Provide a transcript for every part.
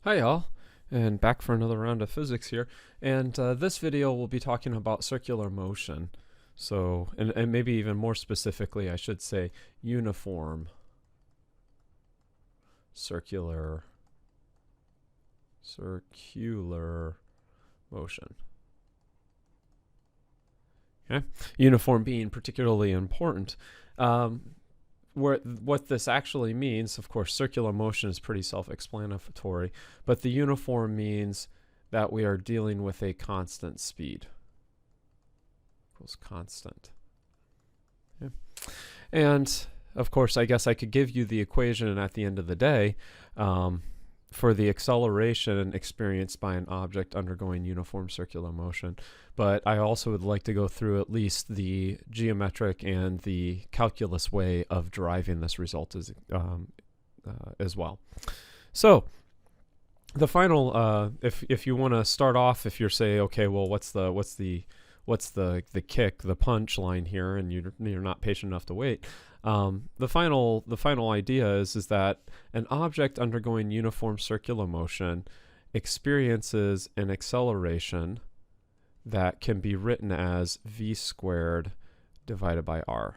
Hi all, and back for another round of physics here. And this video will be talking about circular motion. So, and maybe even more specifically, I should say uniform circular motion. Okay, uniform being particularly important. What this actually means, of course, circular motion is pretty self-explanatory, but the uniform means that we are dealing with a constant speed. Equals constant. Okay. And of course, I guess I could give you the equation at the end of the day for the acceleration experienced by an object undergoing uniform circular motion. But I also would like to go through at least the geometric and the calculus way of deriving this result as well. So the final, if you want to start off, if you're say, okay, well, what's the kick, the punch line here, and you're not patient enough to wait. The final idea is that an object undergoing uniform circular motion experiences an acceleration that can be written as v squared divided by r.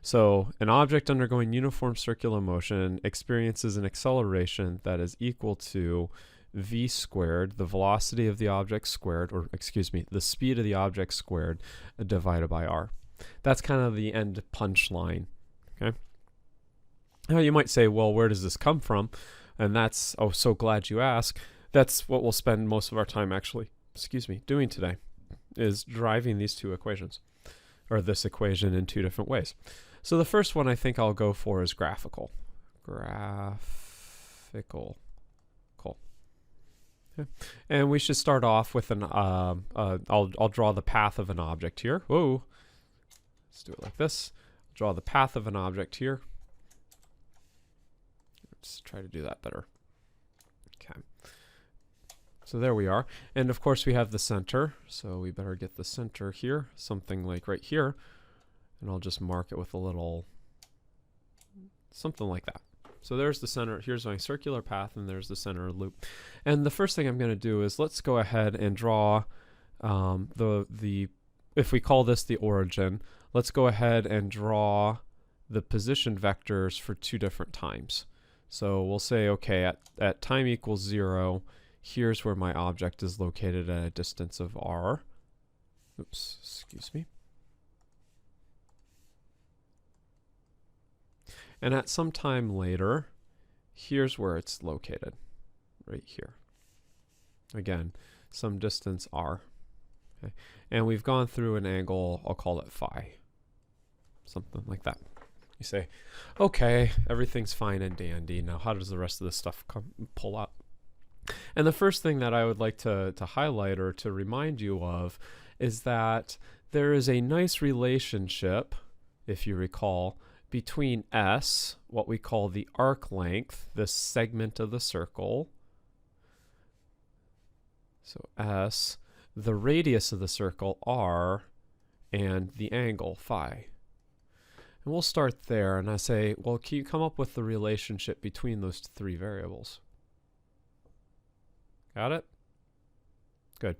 So an object undergoing uniform circular motion experiences an acceleration that is equal to v squared, the velocity of the object squared, or excuse me, the speed of the object squared, divided by r. That's kind of the end punchline. Okay. Now you might say, well, where does this come from? And that's, oh, so glad you asked. That's what we'll spend most of our time actually, doing today, is deriving these two equations, or this equation in two different ways. So the first one I think I'll go for is graphical. Cool. Okay. And we should start off with an, I'll draw the path of an object here. Whoa. Let's do it like this. Draw the path of an object here. Let's try to do that better. Okay. So there we are. And of course we have the center. So we better get the center here, something like right here. And I'll just mark it with a little, something like that. So there's the center. Here's my circular path, and there's the center loop. And the first thing I'm going to do is let's go ahead and draw if we call this the origin, let's go ahead and draw the position vectors for two different times. So we'll say, okay, at time equals 0, here's where my object is located at a distance of r. Oops, excuse me. And at some time later, here's where it's located, right here. Again, some distance r. Okay. And we've gone through an angle, I'll call it phi, something like that. You say, okay, everything's fine and dandy. Now, how does the rest of this stuff pull up? And the first thing that I would like to highlight or to remind you of is that there is a nice relationship, if you recall, between S, what we call the arc length, this segment of the circle. So S, the radius of the circle, r, and the angle, phi. And we'll start there, and I say, well, can you come up with the relationship between those three variables? Got it? Good.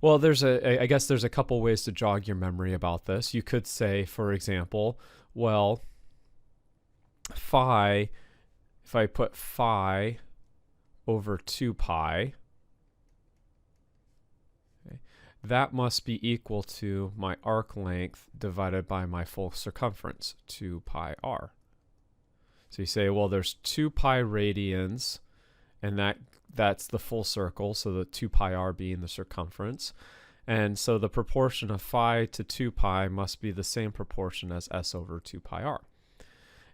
Well, I guess there's a couple ways to jog your memory about this. You could say, for example, well, phi, if I put phi over 2 pi, okay, that must be equal to my arc length divided by my full circumference, 2 pi r. So you say, well, there's 2 pi radians, and that's the full circle, so the 2 pi r being the circumference. And so the proportion of phi to 2 pi must be the same proportion as s over 2 pi r.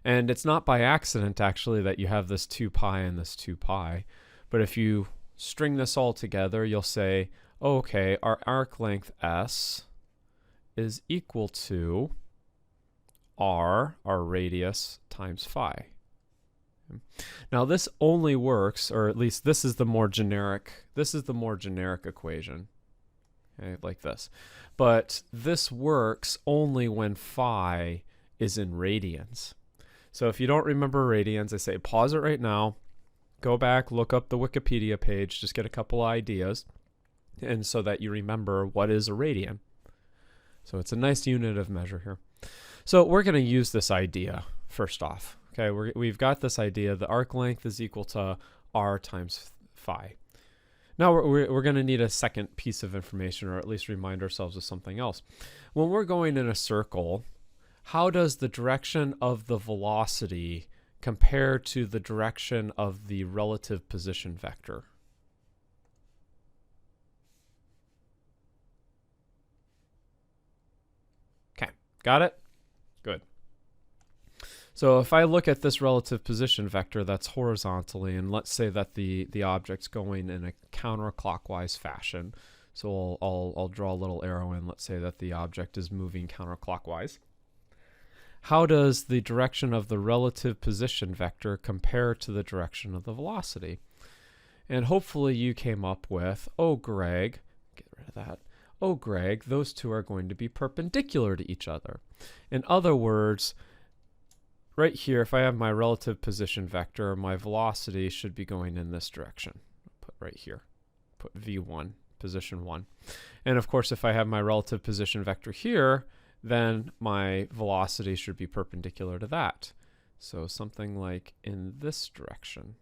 And it's not by accident, actually, that you have this 2 pi and this 2 pi. But if you string this all together, you'll say, oh, okay, our arc length s is equal to r, our radius, times phi. Now this only works, or at least this is the more generic equation. Okay, like this. But this works only when phi is in radians. So if you don't remember radians, I say pause it right now, go back, look up the Wikipedia page, just get a couple ideas, and so that you remember what is a radian. So it's a nice unit of measure here. So we're going to use this idea first off. Okay, we've got this idea. The arc length is equal to r times phi. Now we're going to need a second piece of information, or at least remind ourselves of something else. When we're going in a circle, how does the direction of the velocity compare to the direction of the relative position vector? Okay, got it? Good. So if I look at this relative position vector that's horizontally, and let's say that the object's going in a counterclockwise fashion. So I'll draw a little arrow in. Let's say that the object is moving counterclockwise. How does the direction of the relative position vector compare to the direction of the velocity? And hopefully you came up with, oh, Greg, get rid of that. Oh, Greg, those two are going to be perpendicular to each other. In other words, right here, if I have my relative position vector, my velocity should be going in this direction. Put right here, put v1, position 1. And of course, if I have my relative position vector here, then my velocity should be perpendicular to that. So something like in this direction.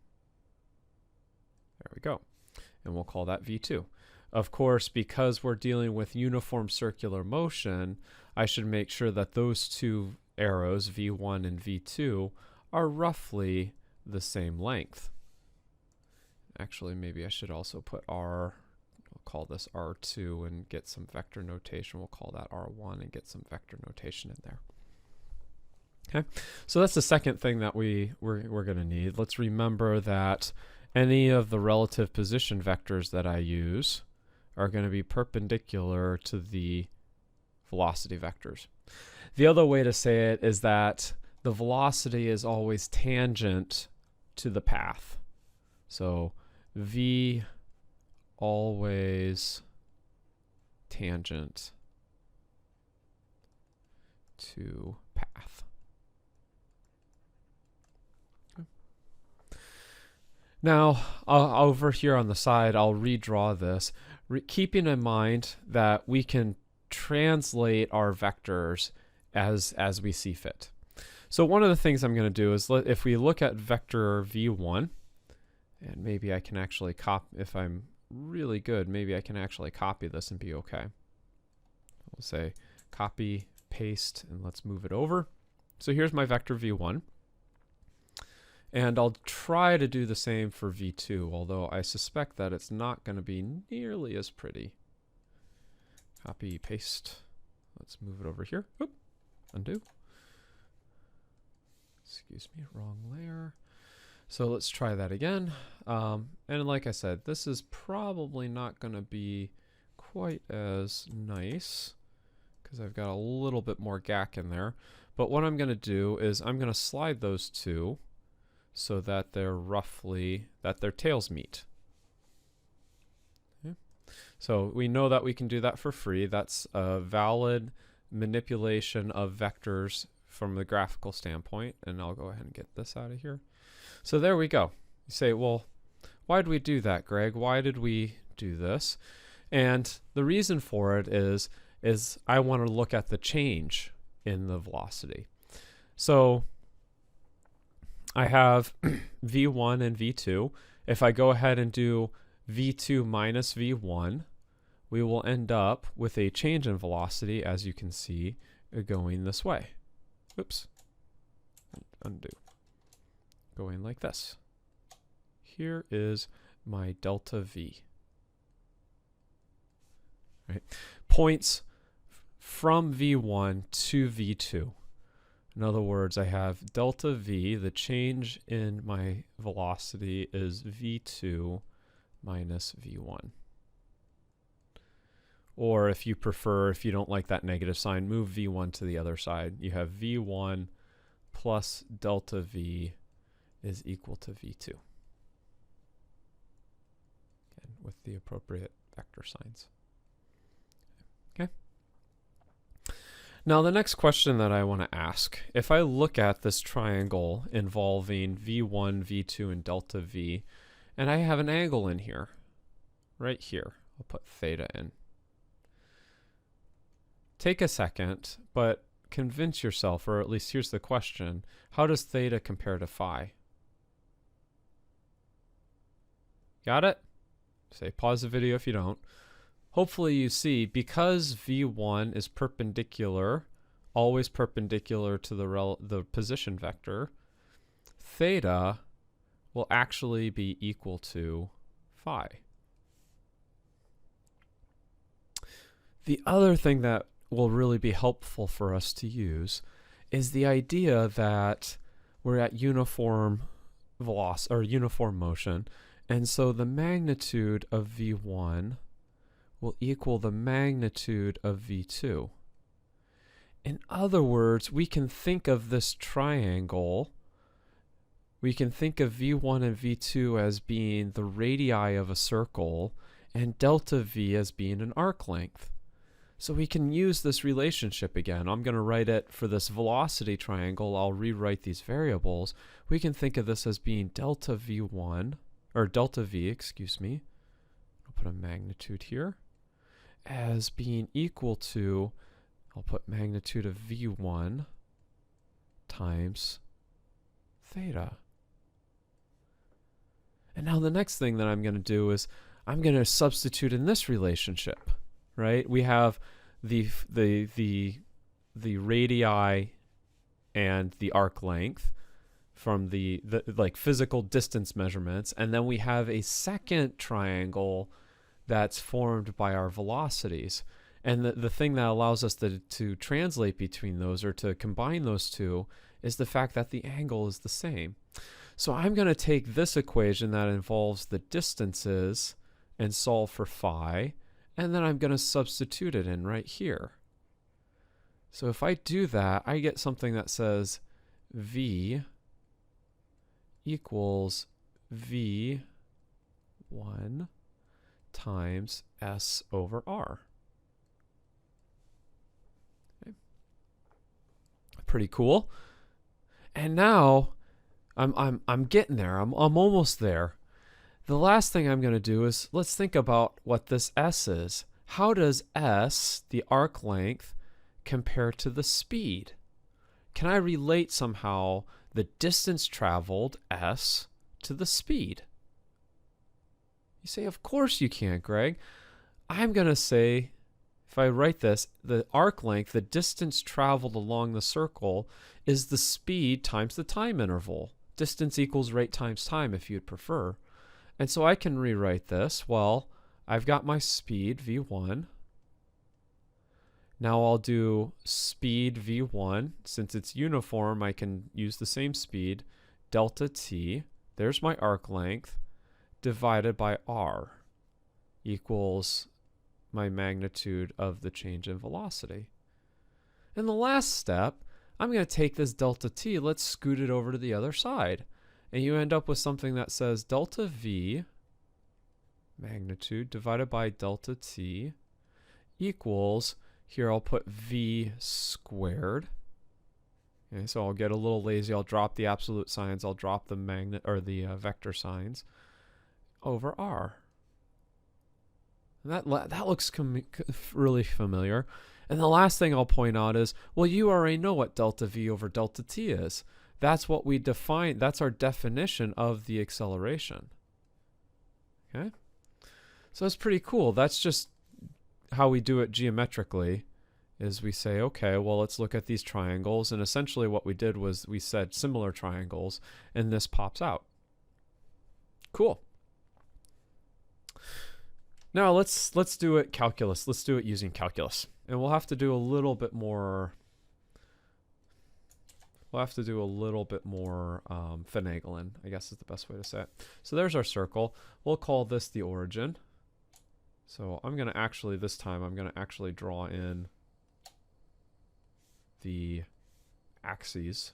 There we go. And we'll call that v2. Of course, because we're dealing with uniform circular motion, I should make sure that those two arrows, v1 and v2, are roughly the same length. Actually, maybe I should also put r, we'll call this r2 and get some vector notation. We'll call that r1 and get some vector notation in there. Okay, so that's the second thing that we're going to need. Let's remember that any of the relative position vectors that I use are going to be perpendicular to the velocity vectors. The other way to say it is that the velocity is always tangent to the path. So v always tangent to path. Okay. Now, over here on the side, I'll redraw this, keeping in mind that we can translate our vectors as we see fit. So one of the things I'm going to do is, if we look at vector v1, and maybe I can actually copy, if I'm really good, maybe I can actually copy this and be okay. We'll say copy, paste, and let's move it over. So here's my vector v1. And I'll try to do the same for v2, although I suspect that it's not going to be nearly as pretty. Copy, paste. Let's move it over here. Oop, undo. Excuse me, wrong layer. So let's try that again. And like I said, this is probably not going to be quite as nice because I've got a little bit more gack in there. But what I'm going to do is I'm going to slide those two so that they're roughly, that their tails meet. Okay. So we know that we can do that for free. That's a valid manipulation of vectors from the graphical standpoint. And I'll go ahead and get this out of here. So there we go. You say, well, why did we do that, Greg? Why did we do this? And the reason for it is I want to look at the change in the velocity. So I have v1 and v2. If I go ahead and do v2 minus v1, we will end up with a change in velocity, as you can see, going this way. Oops. Undo. Going like this. Here is my delta v. Right. Points from v1 to v2. In other words, I have delta v, the change in my velocity is v2 minus v1. Or if you prefer, if you don't like that negative sign, move v1 to the other side. You have v1 plus delta v is equal to v2. Again, with the appropriate vector signs. Okay. Now the next question that I want to ask, if I look at this triangle involving v1, v2, and delta v, and I have an angle in here, right here, I'll put theta in. Take a second, but convince yourself, or at least here's the question, how does theta compare to phi? Got it? Say pause the video if you don't. Hopefully you see, because v1 is perpendicular, always perpendicular to the position vector, theta will actually be equal to phi. The other thing that will really be helpful for us to use is the idea that we're at uniform velocity or uniform motion, and so the magnitude of v1 will equal the magnitude of v2. In other words, we can think of this triangle, we can think of v1 and v2 as being the radii of a circle and delta v as being an arc length. So we can use this relationship again. I'm going to write it for this velocity triangle. I'll rewrite these variables. We can think of this as being delta v1, or delta v, excuse me. I'll put a magnitude here, as being equal to, I'll put magnitude of v1 times theta. And now the next thing that I'm going to do is I'm going to substitute in this relationship, right? We have the radii and the arc length from the like physical distance measurements, and then we have a second triangle that's formed by our velocities. And the thing that allows us to translate between those, or to combine those two, is the fact that the angle is the same. So I'm going to take this equation that involves the distances and solve for phi, and then I'm going to substitute it in right here. So if I do that, I get something that says v equals v1 times s over r. Okay. Pretty cool. And now I'm getting there. I'm almost there. The last thing I'm going to do is let's think about what this s is. How does s, the arc length, compare to the speed? Can I relate somehow the distance traveled, s, to the speed? You say, of course you can, Greg. I'm going to say, if I write this, the arc length, the distance traveled along the circle, is the speed times the time interval. Distance equals rate times time, if you'd prefer. And so I can rewrite this. Well, I've got my speed, v1. Now I'll do speed v1. Since it's uniform, I can use the same speed. Delta t, there's my arc length, divided by r, equals my magnitude of the change in velocity. In the last step, I'm going to take this delta t, let's scoot it over to the other side. And you end up with something that says delta v magnitude divided by delta t equals, here I'll put v squared. Okay, so I'll get a little lazy. I'll drop the absolute signs. I'll drop the vector signs over r. And that looks really familiar. And the last thing I'll point out is, well, you already know what delta v over delta t is. That's what we define. That's our definition of the acceleration. Okay? So it's pretty cool. That's just how we do it geometrically, is we say, okay, well, let's look at these triangles. And essentially what we did was we said similar triangles, and this pops out. Cool. Now let's do it calculus. Let's do it using calculus. And we'll have to do a little bit more finagling, I guess is the best way to say it. So there's our circle. We'll call this the origin. So I'm going to actually, this time, I'm going to actually draw in the axes.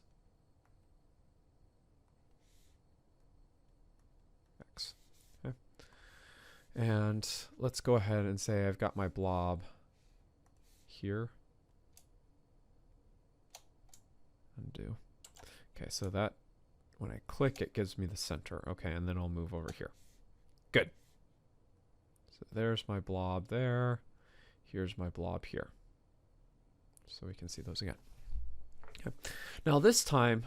X. Okay. And let's go ahead and say I've got my blob here. Undo. Okay, so that when I click, it gives me the center. Okay, and then I'll move over here. Good. So there's my blob there. Here's my blob here. So we can see those again. Okay. Now this time,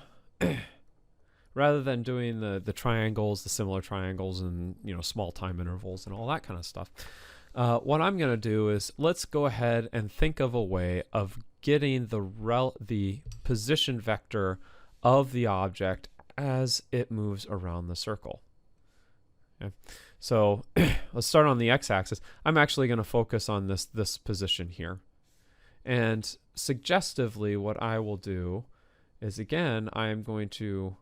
rather than doing the triangles, the similar triangles, and small time intervals and all that kind of stuff, what I'm going to do is let's go ahead and think of a way of getting the position vector of the object as it moves around the circle. Okay. So let's start on the x-axis. I'm actually going to focus on this position here. And suggestively, what I will do is, again, I am going to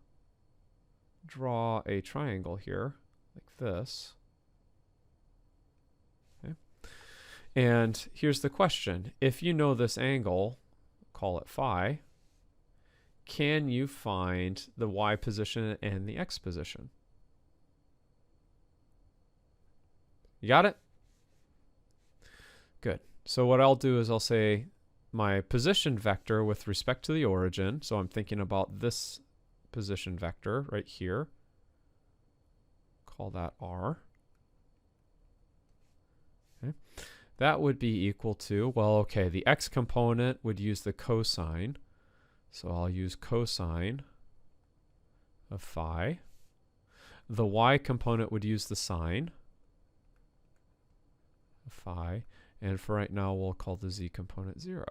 draw a triangle here like this. Okay. And here's the question. If you know this angle, call it phi, can you find the y position and the x position? You got it? Good. So what I'll do is I'll say my position vector with respect to the origin. So I'm thinking about this position vector right here. Call that r. Okay. That would be equal to, well, okay, the x component would use the cosine. So I'll use cosine of phi. The y component would use the sine of phi. And for right now, we'll call the z component 0.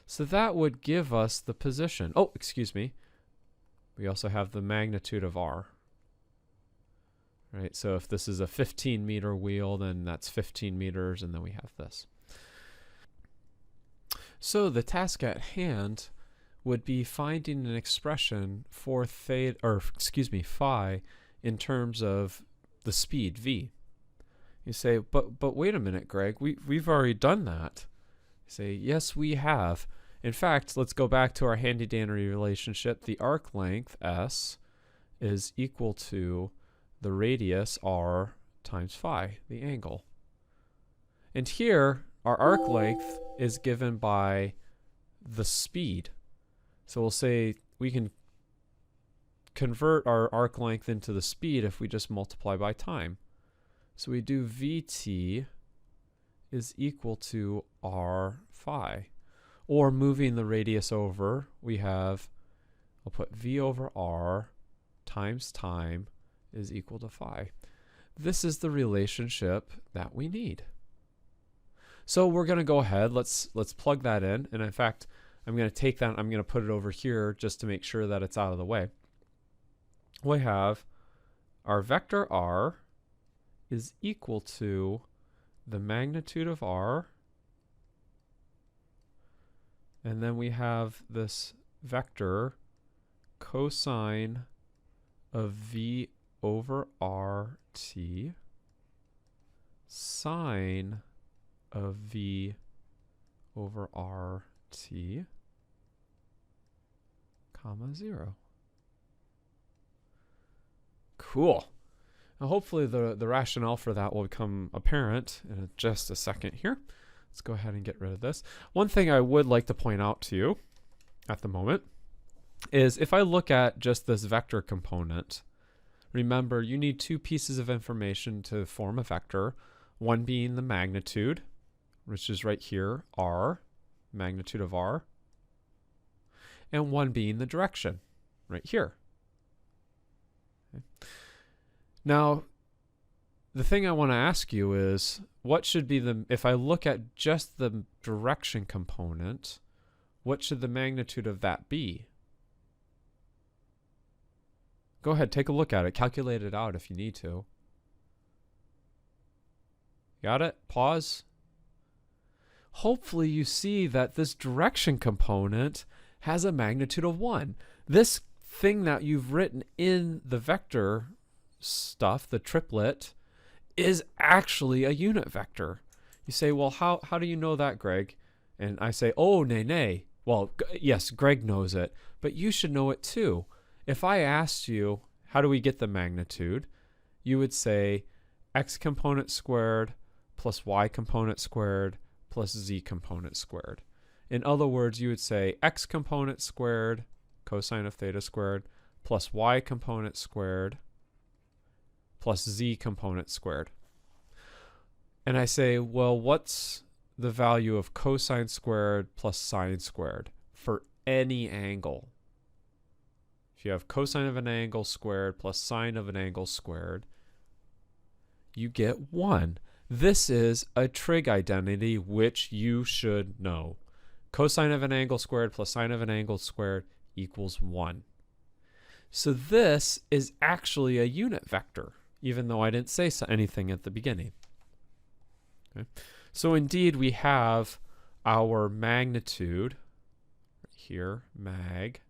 So that would give us the position. Oh, excuse me. We also have the magnitude of r. Right? So if this is a 15-meter wheel, then that's 15 meters, and then we have this. So the task at hand would be finding an expression for phi in terms of the speed v. You say, but wait a minute, Greg, we've already done that. You say, yes, we have. In fact, let's go back to our handy-dandy relationship. The arc length, s, is equal to the radius, r, times phi, the angle. And here, our arc length is given by the speed. So we'll say we can convert our arc length into the speed if we just multiply by time. So we do Vt is equal to r phi. Or moving the radius over, we have, I'll put V over r times time is equal to phi. This is the relationship that we need. So we're going to go ahead, let's plug that in. And in fact, I'm going to take that, I'm going to put it over here just to make sure that it's out of the way. We have our vector r is equal to the magnitude of r, and then we have this vector cosine of v over rt sine of v over rt comma 0. Cool. Now hopefully the rationale for that will become apparent in just a second here. Let's go ahead and get rid of this. One thing I would like to point out to you at the moment is if I look at just this vector component, remember you need two pieces of information to form a vector, one being the magnitude, which is right here, r, magnitude of r, and one being the direction, right here. Okay. Now, the thing I want to ask you is, what should be if I look at just the direction component, what should the magnitude of that be? Go ahead, take a look at it. Calculate it out if you need to. Got it? Pause. Hopefully you see that this direction component has a magnitude of 1. This thing that you've written in the vector stuff, the triplet, is actually a unit vector. You say, well, how do you know that, Greg? And I say, oh, nay. Well, yes, Greg knows it, but you should know it too. If I asked you, how do we get the magnitude? You would say x component squared plus y component squared plus z component squared. In other words, you would say x component squared cosine of theta squared, plus y component squared, plus z component squared. And I say, well, what's the value of cosine squared plus sine squared for any angle? If you have cosine of an angle squared plus sine of an angle squared, you get 1. This is a trig identity, which you should know. Cosine of an angle squared plus sine of an angle squared equals 1. So this is actually a unit vector, even though I didn't say anything at the beginning. Okay. So indeed, we have our magnitude right here, mag.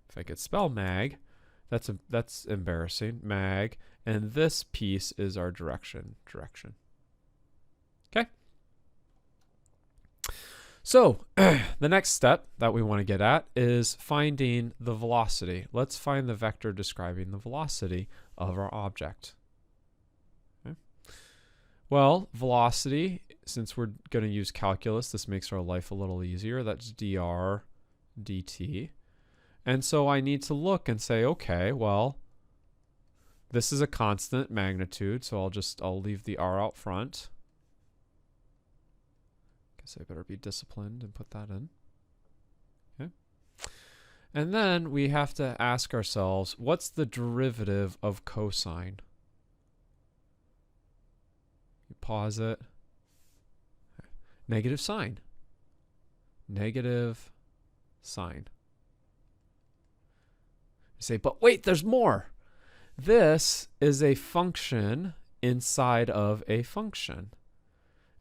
If I could spell mag, that's embarrassing, mag, and this piece is our direction. Okay. So the next step that we want to get at is finding the velocity. Let's find the vector describing the velocity of our object. Okay. Well, velocity, since we're going to use calculus, this makes our life a little easier. That's dr dt. And so I need to look and say, okay, well, this is a constant magnitude, so I'll leave the r out front. Guess I better be disciplined and put that in. Okay. And then we have to ask ourselves, what's the derivative of cosine? You pause it. Okay. Negative sine. Negative sine. You say, but wait, there's more. This is a function inside of a function.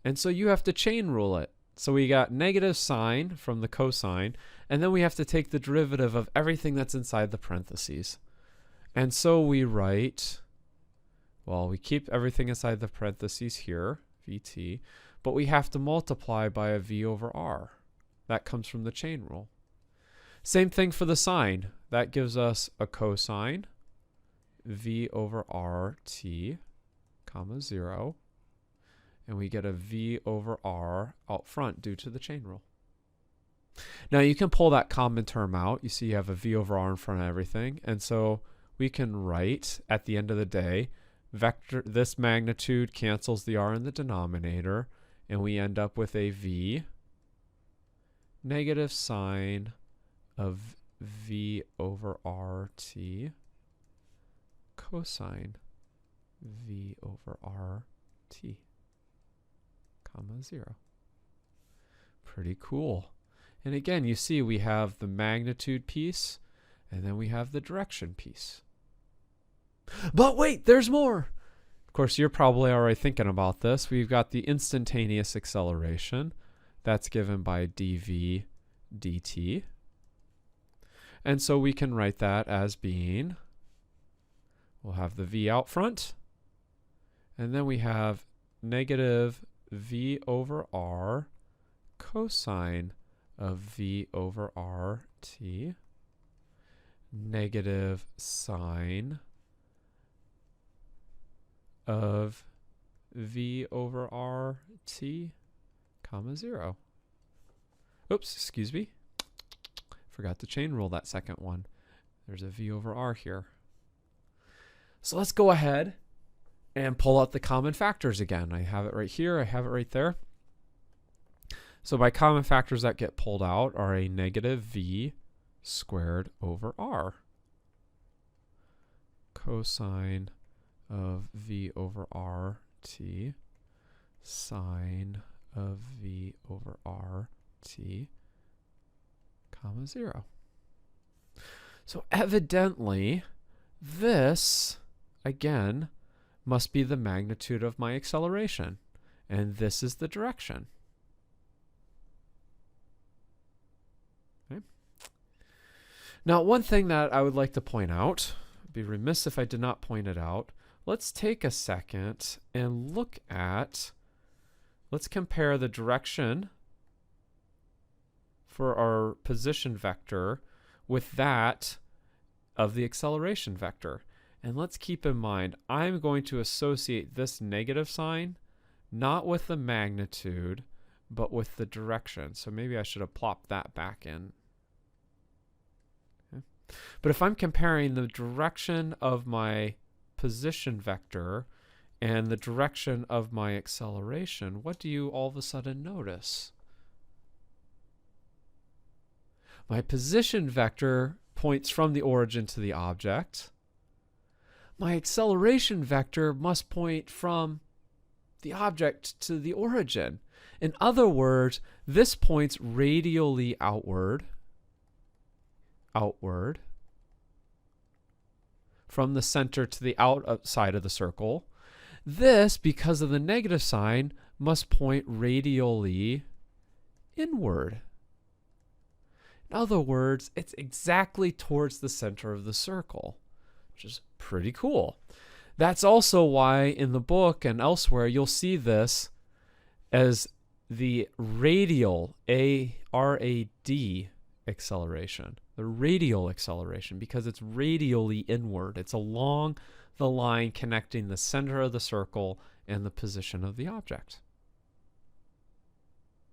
And so you have to chain rule it. So we got negative sine from the cosine, and then we have to take the derivative of everything that's inside the parentheses. And so we write, well, we keep everything inside the parentheses here, vt, but we have to multiply by a v over r. That comes from the chain rule. Same thing for the sine. That gives us a cosine, v over rt, comma 0. And we get a v over r out front due to the chain rule. Now you can pull that common term out. You see you have a v over r in front of everything. And so we can write, at the end of the day, vector, this magnitude cancels the r in the denominator, and we end up with a v negative sine of v over rt cosine v over rt, comma 0. Pretty cool. And again, you see we have the magnitude piece, and then we have the direction piece. But wait, there's more. Of course, you're probably already thinking about this. We've got the instantaneous acceleration. That's given by dv dt. And so we can write that as being, we'll have the v out front, and then we have negative v over r cosine of v over rt, negative sine of v over rt, comma 0. Oops, excuse me. Forgot to chain rule that second one. There's a v over r here. So let's go ahead and pull out the common factors again. I have it right here. I have it right there. So my common factors that get pulled out are a negative v squared over r. Cosine of v over rt, sine of v over rt, comma 0. So evidently, this, again, must be the magnitude of my acceleration. And this is the direction. Okay. Now, one thing that I would like to point out, I'd be remiss if I did not point it out. Let's take a second and look at, let's compare the direction for our position vector with that of the acceleration vector. And let's keep in mind, I'm going to associate this negative sign not with the magnitude, but with the direction. So maybe I should have plopped that back in. But if I'm comparing the direction of my position vector and the direction of my acceleration, what do you all of a sudden notice? My position vector points from the origin to the object. My acceleration vector must point from the object to the origin. In other words, this points radially outward, from the center to the outside of the circle. This, because of the negative sign, must point radially inward. In other words, it's exactly towards the center of the circle, which is pretty cool. That's also why in the book and elsewhere you'll see this as the radial, A-R-A-D acceleration, the radial acceleration, because it's radially inward. It's along the line connecting the center of the circle and the position of the object.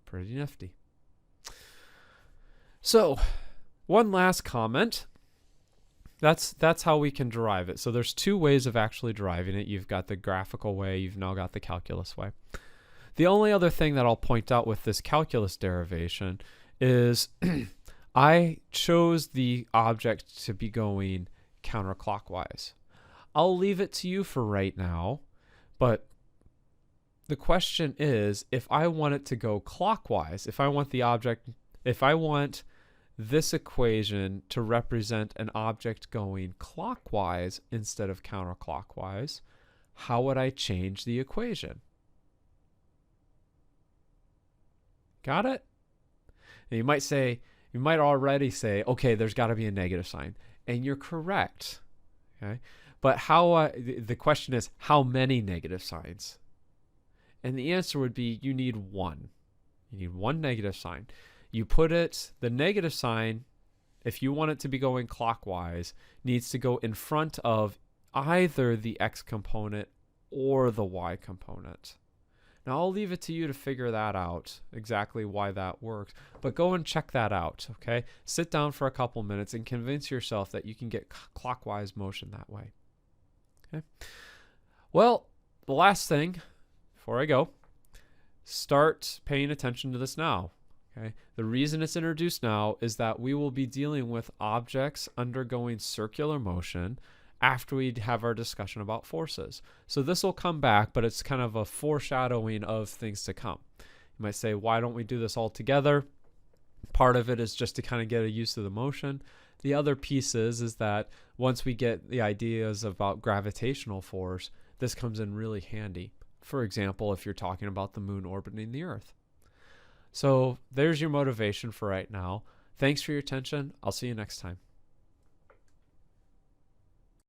Pretty nifty. So, one last comment. That's how we can derive it. So there's two ways of actually deriving it. You've got the graphical way, you've now got the calculus way. The only other thing that I'll point out with this calculus derivation is I chose the object to be going counterclockwise. I'll leave it to you for right now, but the question is, if I want it to go clockwise, if I want this equation to represent an object going clockwise instead of counterclockwise, how would I change the equation? Got it? And you might already say, okay, there's got to be a negative sign. And you're correct. Okay? But the question is, how many negative signs? And the answer would be, you need one. You need one negative sign. You put the negative sign, if you want it to be going clockwise, needs to go in front of either the x component or the y component. Now, I'll leave it to you to figure that out, exactly why that works. But go and check that out, okay? Sit down for a couple minutes and convince yourself that you can get clockwise motion that way. Okay? Well, the last thing, before I go, start paying attention to this now. Okay? The reason it's introduced now is that we will be dealing with objects undergoing circular motion after we have our discussion about forces. So this will come back, but it's kind of a foreshadowing of things to come. You might say, why don't we do this all together? Part of it is just to kind of get a use of the motion. The other piece is that once we get the ideas about gravitational force, this comes in really handy. For example, if you're talking about the moon orbiting the Earth. So there's your motivation for right now. Thanks for your attention. I'll see you next time.